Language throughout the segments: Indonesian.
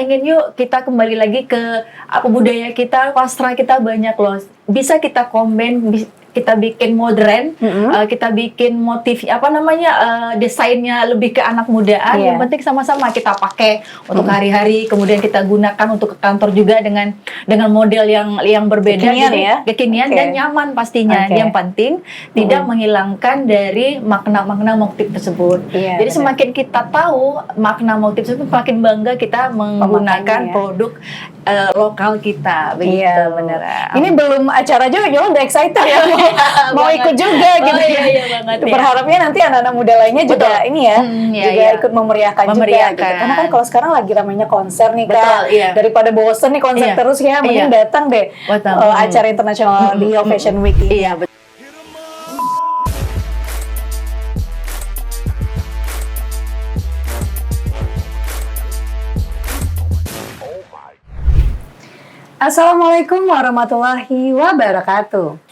ingin yuk kita kembali lagi ke budaya kita, wastra kita banyak loh. Bisa kita kita bikin modern, kita bikin motif desainnya lebih ke anak mudaan. Yang penting sama-sama kita pakai untuk hari-hari, kemudian kita gunakan untuk ke kantor juga dengan model yang berbeda, kekinian dan nyaman pastinya. Yang penting tidak menghilangkan dari makna-makna motif tersebut. Jadi semakin kita tahu makna motif tersebut, semakin bangga kita menggunakan produk lokal kita. Begitu. Iya, benar. Ini belum acara juga, Yola udah excited ya. Mau ikut juga gitu. Iya banget. Berharapnya nanti anak-anak muda lainnya juga ikut memeriahkan juga gitu. Karena kan kalau sekarang lagi ramainya konser nih Kak. Daripada bosen nih konser terus ya, mending datang deh acara internasional Rio Fashion Week ini. Iya, betul. Assalamualaikum warahmatullahi wabarakatuh.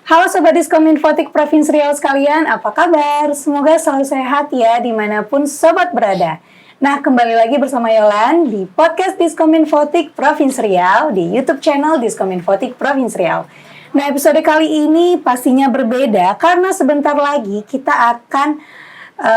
Halo Sobat Diskom Infotik Provinsi Riau sekalian, apa kabar? Semoga selalu sehat ya dimanapun Sobat berada. Nah, kembali lagi bersama Yolan di podcast Diskom Infotik Provinsi Riau di YouTube channel Diskom Infotik Provinsi Riau. Nah, episode kali ini pastinya berbeda karena sebentar lagi kita akan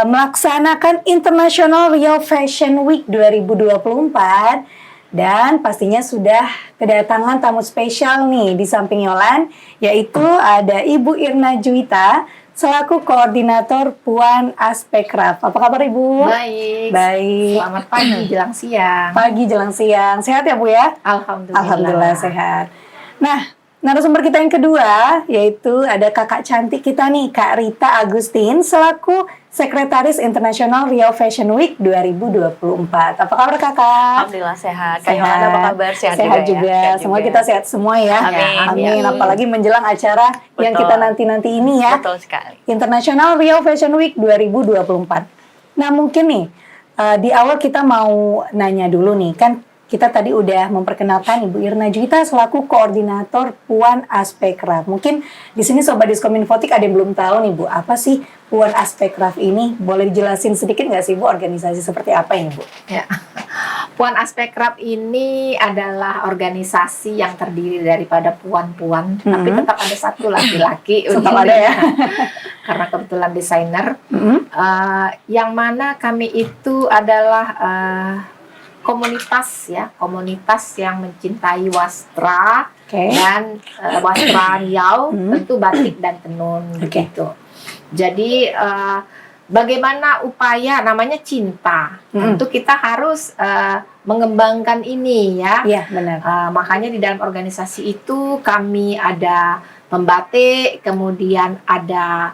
melaksanakan International Rio Fashion Week 2024. Dan pastinya sudah kedatangan tamu spesial nih di samping Yolan, yaitu ada Ibu Irna Juwita selaku koordinator Puan Aspekraf. Apa kabar Ibu? Baik. Selamat pagi jelang siang. Pagi jelang siang. Sehat ya Bu ya? Alhamdulillah. Alhamdulillah sehat. Nah, narasumber kita yang kedua yaitu ada kakak cantik kita nih, Kak Rita Agustin selaku Sekretaris Internasional Rio Fashion Week 2024. Apa kabar Kakak? Alhamdulillah sehat. Kak Yolanda apa kabar? Sehat juga. Semoga kita sehat semua ya. Amin. Apalagi menjelang acara yang kita nanti-nanti ini ya. Betul sekali. International Rio Fashion Week 2024. Nah mungkin nih di awal kita mau nanya dulu nih, kan kita tadi udah memperkenalkan Ibu Irna Juwita selaku koordinator Puan Aspekraf. Mungkin di sini Sobat Diskom Infotik ada yang belum tahu nih Bu, apa sih Puan Aspekraf ini? Boleh dijelasin sedikit nggak sih Bu, organisasi seperti apa ini Bu? Ya. Puan Aspekraf ini adalah organisasi yang terdiri daripada puan-puan, tapi tetap ada satu laki-laki. Tetap ada ya? Karena kebetulan desainer. Yang mana kami itu adalah komunitas yang mencintai wastra dan wastra Riau, tentu batik dan tenun begitu. Jadi bagaimana upaya namanya cinta, tentu kita harus mengembangkan ini ya. Iya benar. Makanya di dalam organisasi itu kami ada pembatik, kemudian ada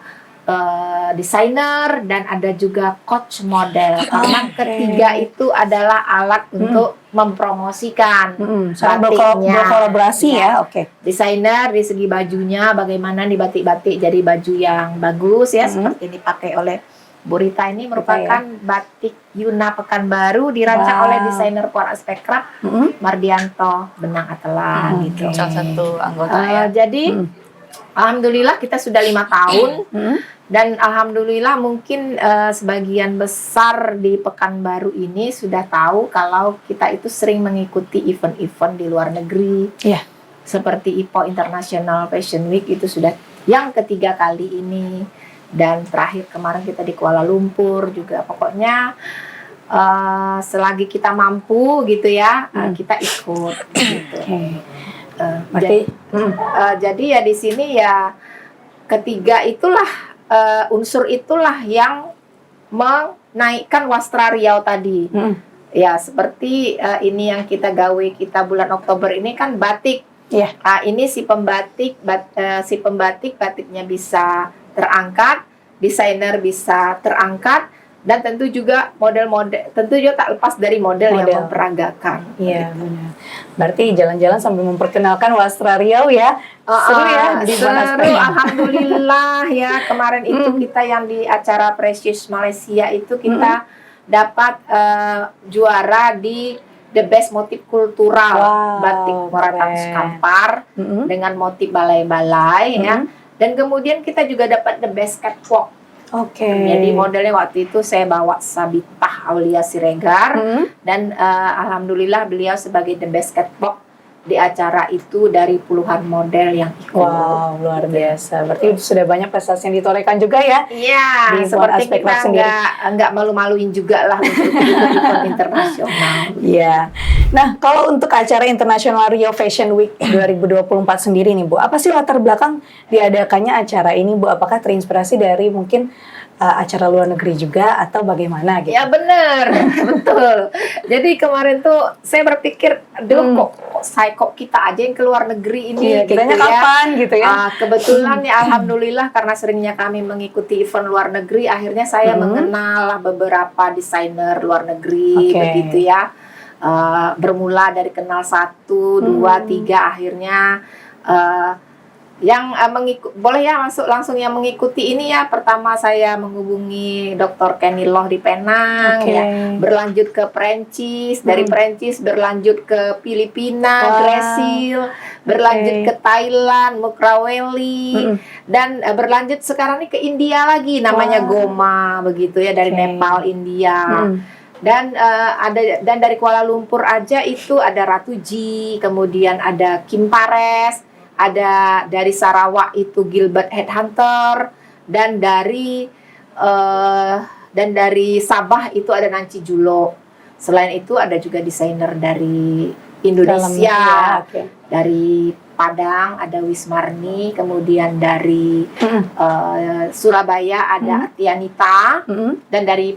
desainer dan ada juga coach model. Karena ketiga itu adalah alat untuk mempromosikan batiknya. Berkolaborasi ya. Desainer di segi bajunya, bagaimana nih batik-batik jadi baju yang bagus ya, seperti ini dipakai oleh Bu Rita ini merupakan batik Yuna Pekanbaru dirancang oleh desainer Puan Aspekraf Mardianto Benang Atelan gitu. Salah satu anggota ya. Jadi alhamdulillah kita sudah 5 tahun dan alhamdulillah mungkin sebagian besar di Pekanbaru ini sudah tahu kalau kita itu sering mengikuti event-event di luar negeri. Seperti IPO International Fashion Week itu sudah yang ketiga kali ini, dan terakhir kemarin kita di Kuala Lumpur juga. Pokoknya selagi kita mampu gitu ya, kita ikut gitu. Jadi ya di sini ya ketiga itulah unsur itulah yang menaikkan wastra Riau tadi. Ya seperti ini yang kita gawe kita bulan Oktober ini kan batik. Ini si pembatik batiknya bisa terangkat, desainer bisa terangkat, dan tentu juga model-model, tentu juga tak lepas dari model yang memperagakan. Iya benar. Berarti jalan-jalan sambil memperkenalkan wastra Riau ya. Seru ya di seru, alhamdulillah ya. Kemarin itu kita yang di acara Precious Malaysia itu kita dapat juara di The Best Motif Kultural Batik Moratang Kampar dengan motif balai-balai ya. Dan kemudian kita juga dapat The Best Catwalk Oke. Jadi modelnya waktu itu saya bawa Sabitah Aulia Siregar dan alhamdulillah beliau sebagai the best catwalk di acara itu dari puluhan model yang ikut. Wow, luar biasa. Berarti sudah banyak prestasi yang ditorehkan juga ya. Iya, Di seperti aspek kita sendiri. nggak malu-maluin juga lah untuk ikut event internasional. Iya. Nah, kalau untuk acara International Rio Fashion Week 2024 sendiri nih Bu, apa sih latar belakang diadakannya acara ini Bu? Apakah terinspirasi dari mungkin acara luar negeri juga atau bagaimana gitu? Ya benar, betul. Jadi kemarin tuh saya berpikir, aduh kok kita aja yang ke luar negeri ini, Iya, kitanya kapan gitu ya? Kebetulan ya alhamdulillah karena seringnya kami mengikuti event luar negeri, akhirnya saya mengenal beberapa desainer luar negeri, begitu ya. Bermula dari kenal 1, 2, 3, akhirnya yang boleh ya langsung yang mengikuti ini ya. Pertama saya menghubungi Dr. Kenny Loh di Penang, ya, berlanjut ke Perancis, dari Perancis berlanjut ke Filipina, Gresil, berlanjut ke Thailand, Mukraweli, dan berlanjut sekarang ini ke India lagi, namanya Goma, begitu ya, dari Nepal, India. Dan dan dari Kuala Lumpur aja itu ada Ratu Ji, kemudian ada Kim Pares, ada dari Sarawak itu Gilbert Headhunter, dan dari Sabah itu ada Nancy Julo. Selain itu ada juga desainer dari Indonesia, dari Padang ada Wismarni, kemudian dari Surabaya ada Tianita, dan dari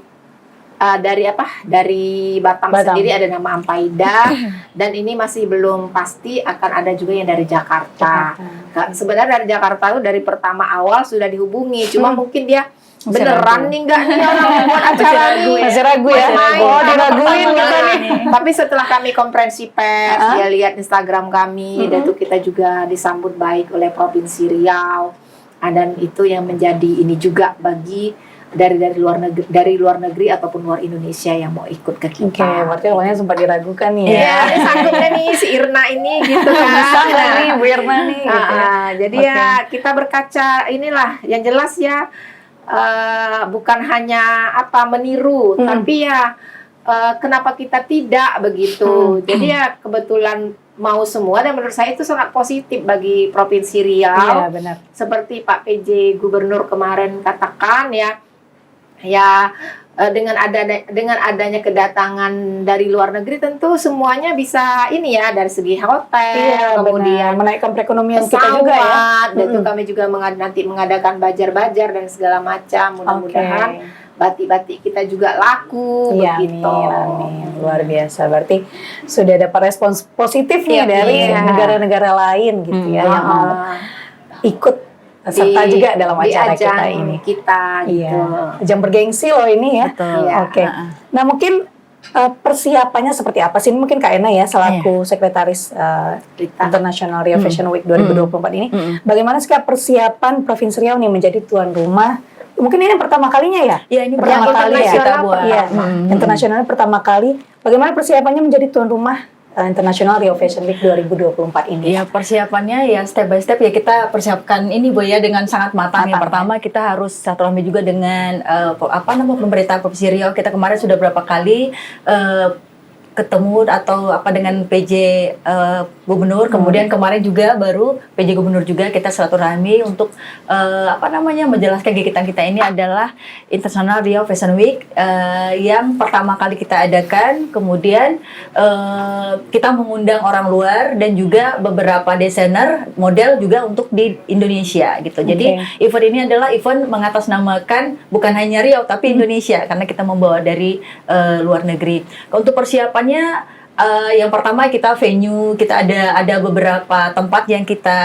Batam sendiri ada nama Ampaida, dan ini masih belum pasti akan ada juga yang dari Jakarta. Sebenarnya dari Jakarta itu dari pertama awal sudah dihubungi, cuma mungkin dia beneran nih enggak nih orang buat acara nih, masih ragu ya, diraguin gitu nih. Tapi setelah kami konferensi pers, dia lihat Instagram kami, dan itu kita juga disambut baik oleh Provinsi Riau, dan itu yang menjadi ini juga bagi dari luar negeri ataupun luar Indonesia yang mau ikut ke kita. Oke, berarti awalnya sempat diragukan nih ya. Iya, sanggupnya nih si Irna ini gitu kan. Bisa nggak nih Bu Irna nih? Gitu ya. Jadi ya kita berkaca inilah yang jelas ya, bukan hanya meniru, tapi ya kenapa kita tidak begitu. Jadi ya kebetulan mau semua, dan menurut saya itu sangat positif bagi Provinsi Riau. Iya, benar. Seperti Pak PJ Gubernur kemarin katakan ya, dengan adanya kedatangan dari luar negeri tentu semuanya bisa ini ya, dari segi hotel, kemudian menaikkan perekonomian kita juga ya. Dan itu kami juga nanti mengadakan bajar-bajar dan segala macam. Mudah-mudahan batik-batik kita juga laku, begitu. Amin. Luar biasa. Berarti sudah dapat respons positif nih dari negara-negara lain gitu ya, yang ikut serta juga dalam acara kita ini. Gitu. Ajang bergengsi loh ini ya. Oke. Nah, mungkin persiapannya seperti apa sih? Mungkin Kak Ena ya selaku sekretaris International Rio Fashion Week 2024 ini. Bagaimana sih persiapan Provinsi Riau nih menjadi tuan rumah? Mungkin ini pertama kalinya ya? Iya, ini pertama kali ya kita buat. Internasional pertama kali. Bagaimana persiapannya menjadi tuan rumah International Rio Fashion Week 2024 ini? Ya, persiapannya ya step by step ya, kita persiapkan ini Bu ya dengan sangat matang. Yang pertama kita harus silaturahmi juga dengan pemerintah Provinsi Riau. Kita kemarin sudah berapa kali ketemu atau dengan PJ Gubernur, kemudian kemarin juga baru PJ Gubernur juga kita silaturahmi untuk menjelaskan kegiatan kita ini adalah International Rio Fashion Week yang pertama kali kita adakan. Kemudian kita mengundang orang luar dan juga beberapa desainer model juga untuk di Indonesia gitu. Jadi event ini adalah event mengatasnamakan bukan hanya Riau tapi Indonesia, karena kita membawa dari luar negeri. Untuk persiapan yang pertama kita venue, kita ada beberapa tempat yang kita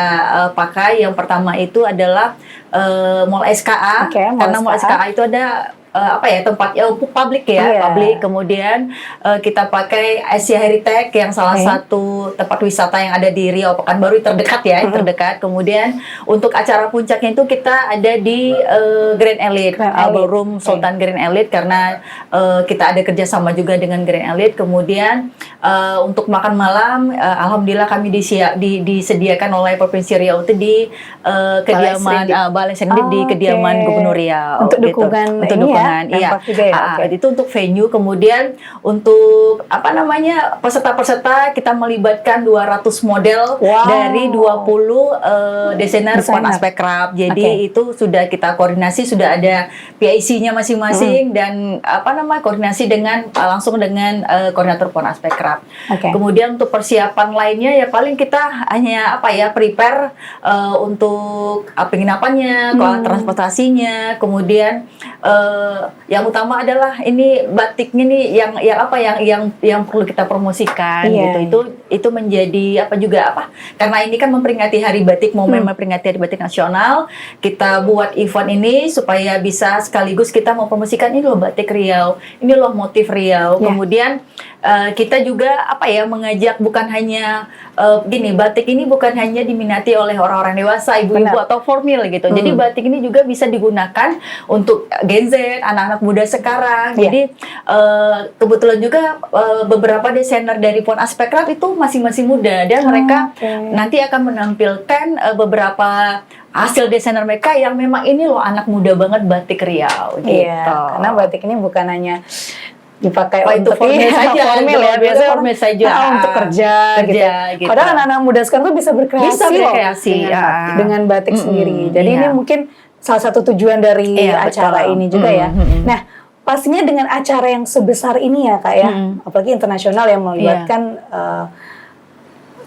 pakai. Yang pertama itu adalah Mall SKA, karena Mall SKA itu ada tempat publik ya, Iya. publik. Kemudian kita pakai Asia Heritage yang salah satu tempat wisata yang ada di Riau Pekanbaru terdekat ya, terdekat. Kemudian untuk acara puncaknya itu kita ada di Grand Elite, Ballroom Sultan Grand Elite, karena kita ada kerjasama juga dengan Grand Elite. Kemudian untuk makan malam, alhamdulillah kami disediakan oleh Provinsi Riau itu di kediaman Balai Sendik di kediaman Gubernur Riau. Untuk dukungan untuk ini dukungan, ya, Pemprov juga ya? Oke. itu untuk venue. Kemudian untuk peserta-peserta kita melibatkan 200 model dari 20 desainer Puan Aspekraf. Jadi itu sudah kita koordinasi, sudah ada PIC-nya masing-masing dan koordinasi dengan langsung dengan koordinator Puan Aspekraf. Kemudian untuk persiapan lainnya ya paling kita hanya prepare untuk penginapannya, transportasinya, kemudian yang utama adalah ini batiknya nih yang perlu kita promosikan gitu. Itu menjadi karena ini kan memperingati Hari Batik, memperingati Hari Batik Nasional, kita buat event ini supaya bisa sekaligus kita mempromosikan ini loh batik Riau, ini loh motif Riau. Kemudian kita juga mengajak bukan hanya batik ini bukan hanya diminati oleh orang-orang dewasa, ibu-ibu atau formal gitu. Jadi batik ini juga bisa digunakan untuk Gen Z, anak-anak muda sekarang. Jadi kebetulan juga beberapa desainer dari Puan Aspekraf itu masih muda dan mereka nanti akan menampilkan beberapa hasil desainer mereka yang memang ini loh anak muda banget batik Riau gitu. Karena batik ini bukan hanya dipakai untuk formal saja, biasanya formal saja untuk kerja gitu. Padahal anak-anak muda sekarang tuh bisa berkreasi dengan batik sendiri. Jadi ini mungkin salah satu tujuan dari acara ini juga ya. Nah, pastinya dengan acara yang sebesar ini ya Kak ya, apalagi internasional yang melibatkan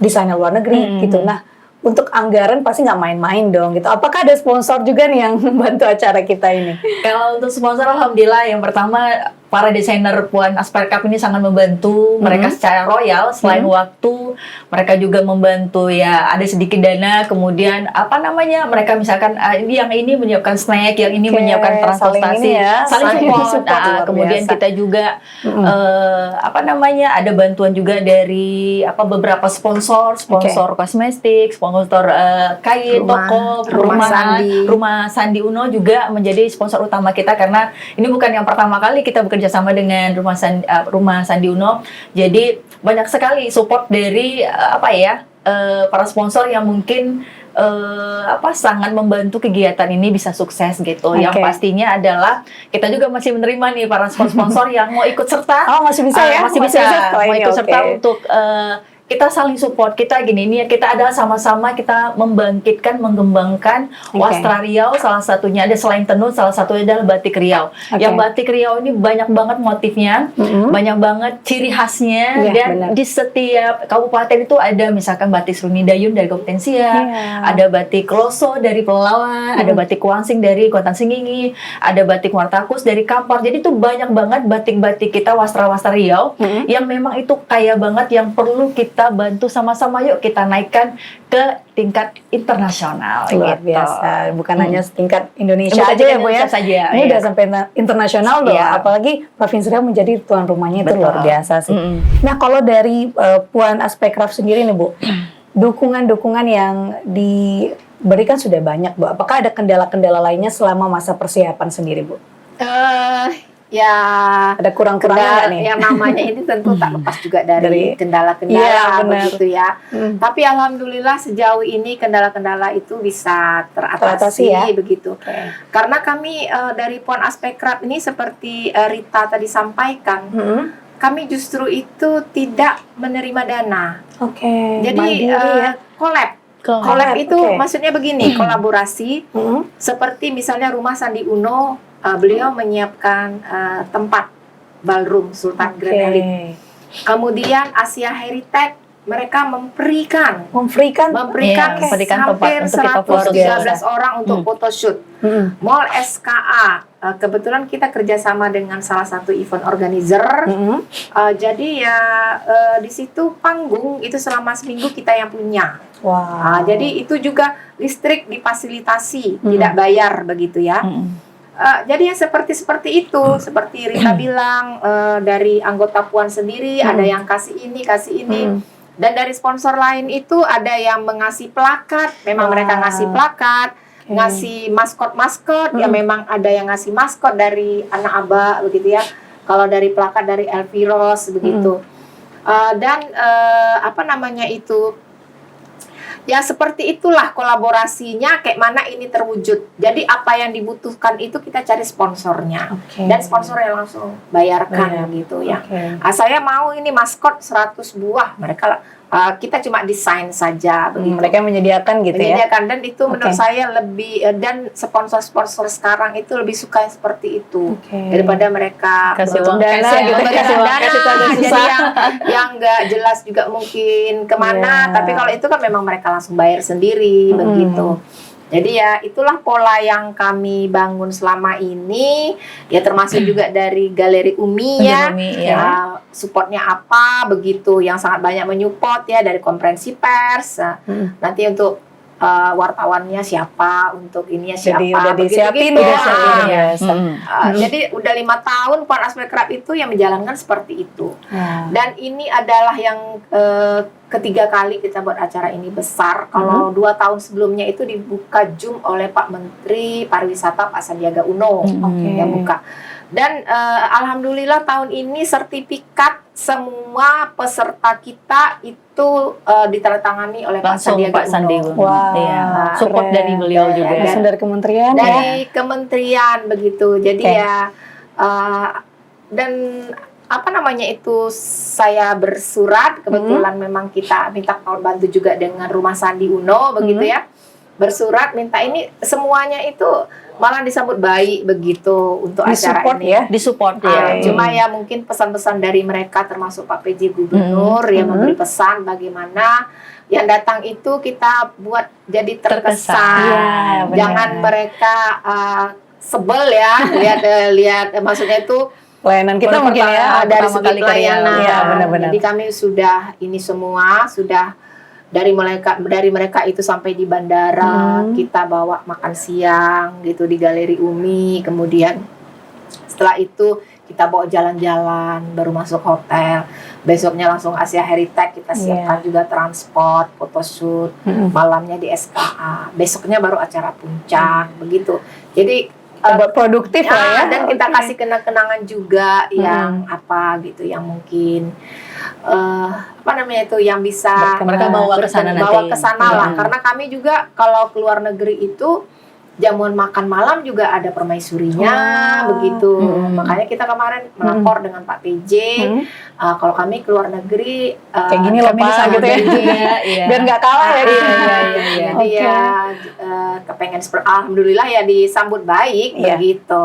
desainer luar negeri gitu. Nah, untuk anggaran pasti nggak main-main dong gitu. Apakah ada sponsor juga nih yang membantu acara kita ini? Kalau untuk sponsor, alhamdulillah yang pertama para desainer Puan Aspekraf ini sangat membantu mereka secara royal. Selain waktu, mereka juga membantu ya ada sedikit dana. Kemudian mereka misalkan yang ini menyiapkan snack, yang ini menyiapkan transportasi, saling support. Kemudian kita juga ada bantuan juga dari beberapa sponsor kosmetik, sponsor kain, toko, rumah Sandi Uno juga menjadi sponsor utama kita, karena ini bukan yang pertama kali kita bekerja sama dengan rumah Sandi Uno. Jadi banyak sekali support dari para sponsor yang mungkin sangat membantu kegiatan ini bisa sukses gitu. Yang pastinya adalah kita juga masih menerima nih para sponsor yang mau ikut serta. Masih bisa ya? Masih bisa mau ikut serta untuk kita saling support. Kita kita adalah sama-sama kita membangkitkan, mengembangkan Wastra Riau. Salah satunya ada selain tenun, salah satunya adalah batik Riau. Yang batik Riau ini banyak banget motifnya, banyak banget ciri khasnya, dan di setiap kabupaten itu ada misalkan batik Seruni Dayun dari Kabupaten Siak, ada batik Loso dari Pelalawan, ada batik Kuangsing dari Kota Singgingi, ada batik Wartakus dari Kampar. Jadi itu banyak banget batik-batik kita Wastra Riau yang memang itu kaya banget, yang perlu kita bantu sama-sama. Yuk kita naikkan ke tingkat internasional. Luar biasa, bukan hanya setingkat Indonesia aja ya Bu ya. Ini udah sampai internasional loh. Apalagi Provinsi Riau menjadi tuan rumahnya, itu luar biasa sih. Nah, kalau dari Puan Aspekraf sendiri nih Bu, dukungan-dukungan yang diberikan sudah banyak Bu. Apakah ada kendala-kendala lainnya selama masa persiapan sendiri Bu? Ada kurang-kurangnya nih. Yang namanya ini tentu tak lepas juga dari kendala-kendala begitu ya. Tapi alhamdulillah sejauh ini kendala-kendala itu bisa teratasi begitu. Karena kami dari Puan Aspekraf ini seperti Rita tadi sampaikan, kami justru itu tidak menerima dana. Jadi collab itu maksudnya begini, kolaborasi seperti misalnya Rumah Sandi Uno, beliau menyiapkan tempat ballroom Sultan Grand Elite. Kemudian Asia Heritage mereka memberikan hampir 113 orang untuk photoshoot. Mall SKA kebetulan kita kerjasama dengan salah satu event organizer. Jadi di situ panggung itu selama seminggu kita yang punya. Jadi itu juga listrik difasilitasi, tidak bayar begitu ya. Jadi yang seperti itu, seperti Rita bilang, dari anggota Puan sendiri ada yang kasih ini, dan dari sponsor lain itu ada yang mengasih plakat, memang mereka ngasih plakat, ngasih maskot, ya memang ada yang ngasih maskot dari anak Aba begitu ya. Kalau dari plakat dari Elviros begitu, dan apa namanya itu. Ya seperti itulah kolaborasinya, kayak mana ini terwujud. Jadi apa yang dibutuhkan itu kita cari sponsornya, dan sponsor yang langsung bayarkan gitu ya. Saya mau ini maskot 100 buah, mereka kita cuma desain saja begitu. Mereka menyediakan gitu menyediakan, dan itu menurut saya lebih, dan sponsor-sponsor sekarang itu lebih suka yang seperti itu daripada mereka kasih uang dana gitu, kasih uang jadi yang nggak jelas juga mungkin kemana. Tapi kalau itu kan memang mereka langsung bayar sendiri begitu. Jadi ya itulah pola yang kami bangun selama ini, ya termasuk juga dari Galeri Umi ya, supportnya apa begitu, yang sangat banyak menyupport ya, dari konferensi pers, nanti untuk wartawannya siapa, untuk ininya siapa, jadi udah disiapin ya. Jadi udah 5 tahun Puan Aspakrab itu yang menjalankan seperti itu. Dan ini adalah yang ketiga kali kita buat acara ini besar. Kalau 2 tahun sebelumnya itu dibuka Zoom oleh Pak Menteri Pariwisata Pak Sandiaga Uno yang buka. Dan alhamdulillah tahun ini sertifikat semua peserta kita itu ditandatangani oleh langsung Pak Sandiaga Uno. Support dari beliau juga. Langsung dari kementerian dari kementerian begitu. Jadi ya dan apa namanya itu, saya bersurat, kebetulan memang kita minta bantu juga dengan Rumah Sandi Uno begitu ya. Bersurat minta ini semuanya itu malah disambut baik begitu untuk acara ini. Disupport ya. Cuma ya mungkin pesan-pesan dari mereka termasuk Pak PJ Gubernur yang memberi pesan bagaimana yang datang itu kita buat jadi terkesan. Jangan mereka sebel ya lihat maksudnya itu pelayanan kita mungkin ya dari segi pelayanan. Benar-benar. Jadi kami sudah ini semua sudah dari mereka itu sampai di bandara, kita bawa makan siang gitu di Galeri Umi, kemudian setelah itu kita bawa jalan-jalan baru masuk hotel. Besoknya langsung Asia Heritage kita siapkan juga transport, photoshoot, malamnya di SKA. Besoknya baru acara puncak begitu. Jadi produktif lah ya. Dan kita kasih kenang-kenangan juga yang apa gitu, yang mungkin apa namanya itu, yang bisa mereka bawa ke sana lah. Karena kami juga kalau keluar negeri itu jamuan makan malam juga ada permaisurinya begitu. Makanya kita kemarin melapor dengan Pak PJ, kalau kami keluar negeri kayak gini loh Pak gitu ya. Biar nggak kalah ya. Jadi ya kepengen alhamdulillah ya disambut baik begitu.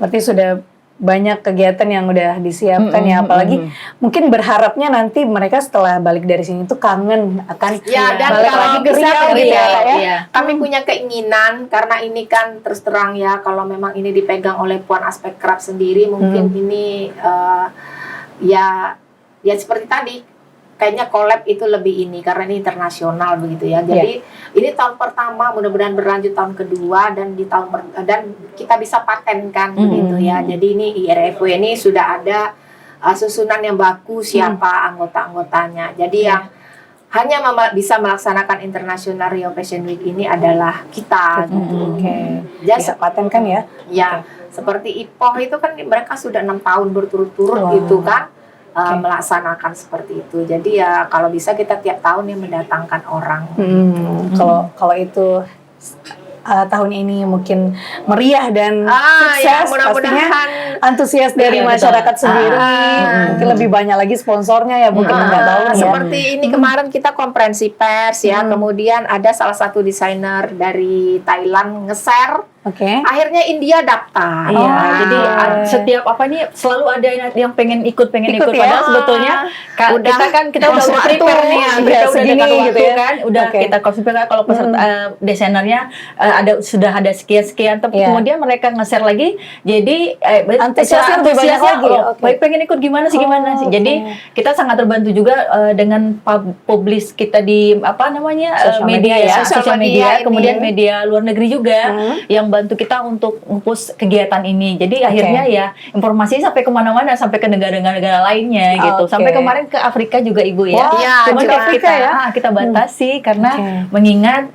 Berarti sudah banyak kegiatan yang udah disiapkan ya, apalagi mungkin berharapnya nanti mereka setelah balik dari sini tuh kangen akan dan balik lagi ke Riau gitu ya. Kami punya keinginan, karena ini kan terus terang ya, kalau memang ini dipegang oleh Puan Aspakrab sendiri mungkin ini ya seperti tadi kayaknya collab itu lebih ini, karena ini internasional begitu ya. Jadi ini tahun pertama, mudah-mudahan berlanjut tahun kedua, dan di dan kita bisa patenkan begitu ya. Jadi ini IRFW ini sudah ada susunan yang baku siapa anggota-anggotanya. Jadi yang hanya bisa melaksanakan International Rio Fashion Week ini adalah kita gitu. Bisa patenkan ya. Ya, seperti IPOH itu kan mereka sudah 6 tahun berturut-turut gitu kan. Melaksanakan seperti itu. Jadi ya kalau bisa kita tiap tahun yang mendatangkan orang. Kalau itu tahun ini mungkin meriah dan sukses, pastinya antusias dari masyarakat sendiri. Mungkin lebih banyak lagi sponsornya ya, mungkin nggak tahu ya. Seperti ini kemarin kita konferensi pers ya, kemudian ada salah satu desainer dari Thailand nge-share. Akhirnya India daftar. Jadi setiap apa nih selalu ada yang pengen ikut padahal sebetulnya kita udah prepare nih, kita udah dekat waktu kan, udah kita konfirmasi kalau peserta desainernya sudah ada sekian tapi kemudian mereka nge-share lagi, jadi antusiasnya lebih banyak lagi. Pengen ikut gimana sih. Jadi kita sangat terbantu juga dengan publish kita di apa namanya media, sosial media, kemudian media luar negeri juga yang bantu kita untuk nge-push kegiatan ini. Jadi akhirnya ya informasinya sampai kemana-mana, sampai ke negara-negara lainnya gitu. Oke. Sampai kemarin ke Afrika juga Ibu ya. Wah, Iya, Cuman juga kita ya? kita batasi karena Oke. mengingat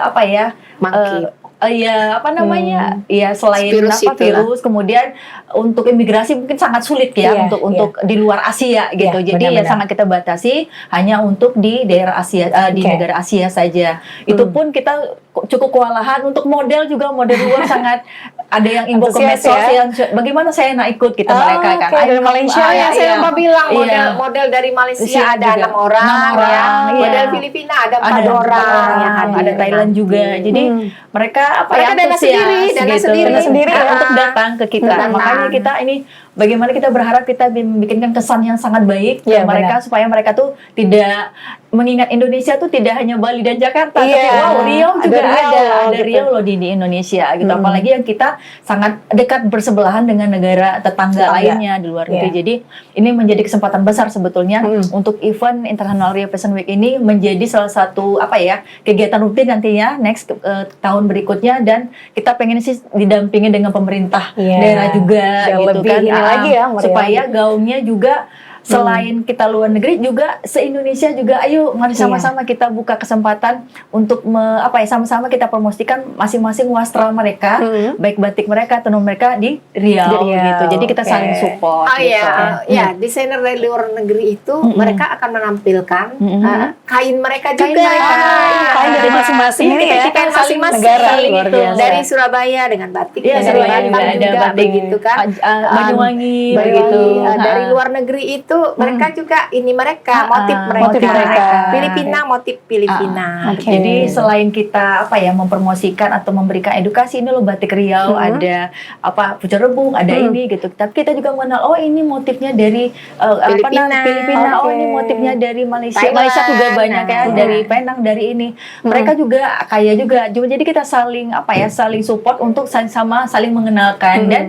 apa ya? Monkey. Ya apa namanya ya selain Virus apa itulah. virus kemudian untuk imigrasi mungkin sangat sulit ya Iya, untuk di luar Asia gitu. Iya, Jadi benar-benar. ya sangat kita batasi hanya untuk di daerah Asia di Oke. negara Asia saja. Itu pun kita cukup kewalahan untuk model juga model luar sangat ada yang info ke Antusias medsos ya? yang bagaimana saya nak ikut kita mereka kan. oke, dari Malaysia Ya, saya lupa bilang Iya. model dari Malaysia Malaysia ada juga. 6 orang, 6 orang, ya. iya. Model Filipina ada 4 ada orang yang hadir ada Thailand nanti. juga. Jadi mereka apa Mereka ya dana antusias sendiri, dana gitu. sendiri ya. untuk datang ke kita. Datang. Makanya kita ini bagaimana kita berharap kita membikinkan kesan yang sangat baik ke Iya, mereka supaya mereka tuh tidak mengingat Indonesia tuh tidak hanya Bali dan Jakarta, Iya. tapi wow Riau Ada juga Riau ada, loh, ada gitu. Riau loh di Indonesia gitu. Apalagi yang kita sangat dekat bersebelahan dengan negara tetangga lainnya di luar negeri. Iya. Jadi ini menjadi kesempatan besar sebetulnya untuk event International Rio Fashion Week ini menjadi salah satu apa ya kegiatan rutin nantinya next tahun berikutnya, dan kita pengen sih didampingi dengan pemerintah Iya. daerah juga Biar gitu lebih kan. ini lagi ya, meriah. Supaya gaunnya juga selain kita luar negeri juga se-Indonesia juga ayo mari sama-sama kita buka kesempatan untuk sama-sama kita promosikan masing-masing wastra mereka, baik batik mereka, tenun mereka di Riau, Di Riau, gitu. Jadi kita oke. saling support Oh gitu. ya, desainer dari luar negeri itu mereka akan menampilkan kain mereka Kain juga. mereka. Kain dari masing-masing Iya, ini ya. Kain saling masing-masing. negara saling luar itu. biasa. Dari Surabaya dengan batik, Iya, dari Surabaya Batam juga ada juga batik. begitu kan. Banyuwangi Dari, begitu. dari luar negeri itu mereka juga ini mereka motif mereka. motif mereka. Filipina motif Filipina. Oke. Jadi selain kita mempromosikan atau memberikan edukasi, ini loh batik Riau, ada pucuk rebung, ada ini gitu. Tapi kita juga mengenal ini motifnya dari Filipina, Oke. ini motifnya dari Malaysia. Thailand. Malaysia juga banyak ya, Nah. dari Penang, dari ini. Mereka juga kaya juga. Jadi kita saling saling support untuk sama saling mengenalkan, dan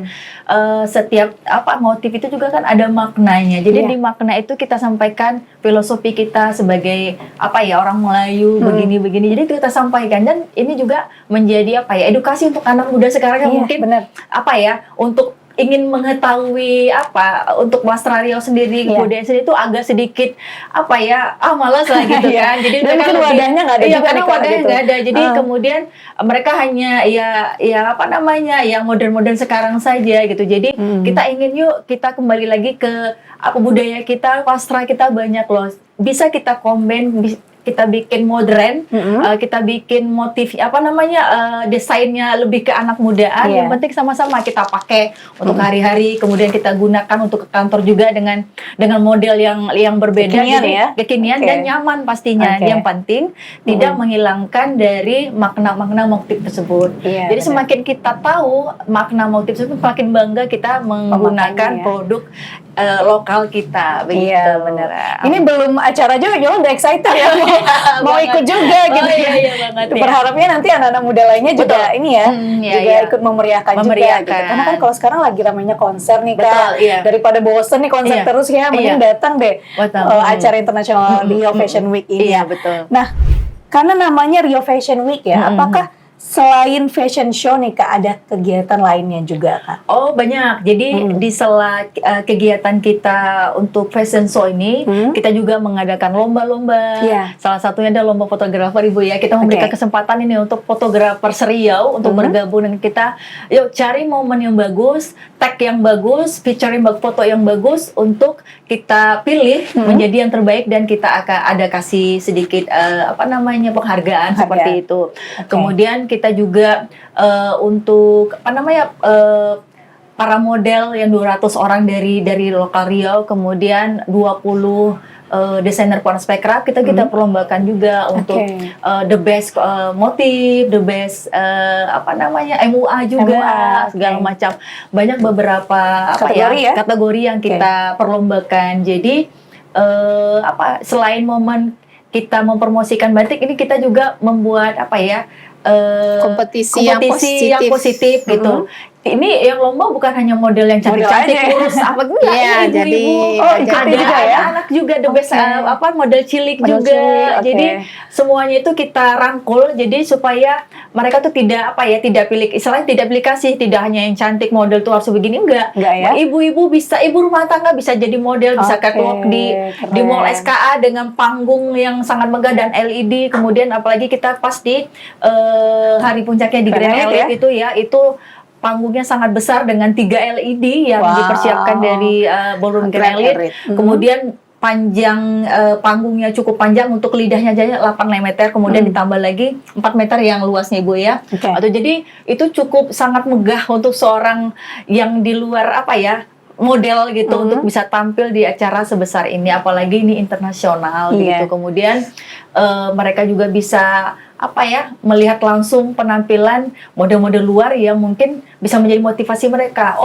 setiap motif itu juga kan ada maknanya. Jadi Iya. di makna itu kita sampaikan filosofi kita sebagai orang Melayu begini-begini. Jadi itu kita sampaikan, dan ini juga menjadi edukasi untuk anak muda sekarang yang Iya, mungkin benar. untuk ingin mengetahui untuk wastra Riau sendiri, Iya. budaya sendiri itu agak sedikit malas lah gitu Iya. kan. Jadi Dan mereka mungkin lebih- wadahnya nggak ada iya, juga karena nih, Kak, wadahnya gitu. nggak ada. Jadi kemudian mereka hanya yang modern-modern sekarang saja gitu. Jadi kita ingin kita kembali lagi ke budaya kita, wastra kita banyak loh. Bisa kita kita bikin modern, kita bikin motif desainnya lebih ke anak mudaan. Iya. Yang penting sama-sama kita pakai untuk hari-hari, kemudian kita gunakan untuk ke kantor juga dengan model yang berbeda, Kekinian jadi ya? kekinian Oke. dan nyaman pastinya. Oke. Yang penting tidak menghilangkan dari makna-makna motif tersebut. Iya, Jadi benar. semakin kita tahu makna motif tersebut, semakin bangga kita menggunakan ya. produk lokal kita, begitu. Iya, benar. Ini belum acara juga, Jola udah excited ya. Mau ikut juga Oh, gitu ya. iya banget ya. Berharapnya nanti anak-anak muda lainnya juga Betul. ini ya, Iya, juga iya. ikut memeriahkan juga Memeriahkan. gitu. Karena kan kalau sekarang lagi ramainya konser nih, Kak. Betul, iya. Daripada bosen nih konser Iya. terus ya, mending Iya. datang deh Betul. acara internasional Rio Fashion Week ini. Iya, ya. betul. Nah, karena namanya Rio Fashion Week ya, apakah selain fashion show nih, Kak, ada kegiatan lainnya juga, Kak? Oh, banyak. Jadi di sela kegiatan kita untuk fashion show ini, kita juga mengadakan lomba-lomba. Iya. Salah satunya ada lomba fotografer, Ibu ya. Kita memberikan Oke. kesempatan ini untuk fotografer seriau untuk bergabung dengan kita. Yuk cari momen yang bagus, tag yang bagus, featuring foto yang bagus untuk kita pilih menjadi yang terbaik, dan kita akan ada kasih sedikit penghargaan seperti itu. Kemudian kita juga untuk para model yang 200 orang dari lokal Riau, kemudian 20 desainer Panspakraf kita perlombakan juga untuk the best motif, the best MUA juga, MUA, segala macam. Banyak beberapa kategori yang kita perlombakan. Jadi selain momen kita mempromosikan batik, ini kita juga membuat kompetisi yang positif gitu. ini yang lomba bukan hanya model yang cantik-cantik Model aja. kurus apa enggak, Iya, ini jadi ibu-ibu. ikut ada juga ya? anak juga the best Oke. model cilik Model juga. cilik, oke. Jadi semuanya itu kita rangkul jadi supaya mereka tuh tidak tidak pilih istilahnya tidak pilih kasih, tidak hanya yang cantik model tuh harus begini enggak. Ya? Ibu-ibu bisa, ibu rumah tangga bisa jadi model, bisa Oke, catwalk di keren. Mall SKA dengan panggung yang sangat megah dan LED. Kemudian apalagi kita pas di hari puncaknya di Grand Grand Elite Elite itu ya, itu panggungnya sangat besar dengan 3 LED yang Wow. dipersiapkan dari Ballroom Grand Grand Elite. Elite. Kemudian panjang panggungnya cukup panjang untuk lidahnya aja 8 meter, kemudian ditambah lagi 4 meter yang luasnya Ibu ya. Oke. Atau jadi itu cukup sangat megah untuk seorang yang di luar model gitu untuk bisa tampil di acara sebesar ini, apalagi ini internasional Iya. gitu. Kemudian mereka juga bisa melihat langsung penampilan model-model luar yang mungkin bisa menjadi motivasi mereka.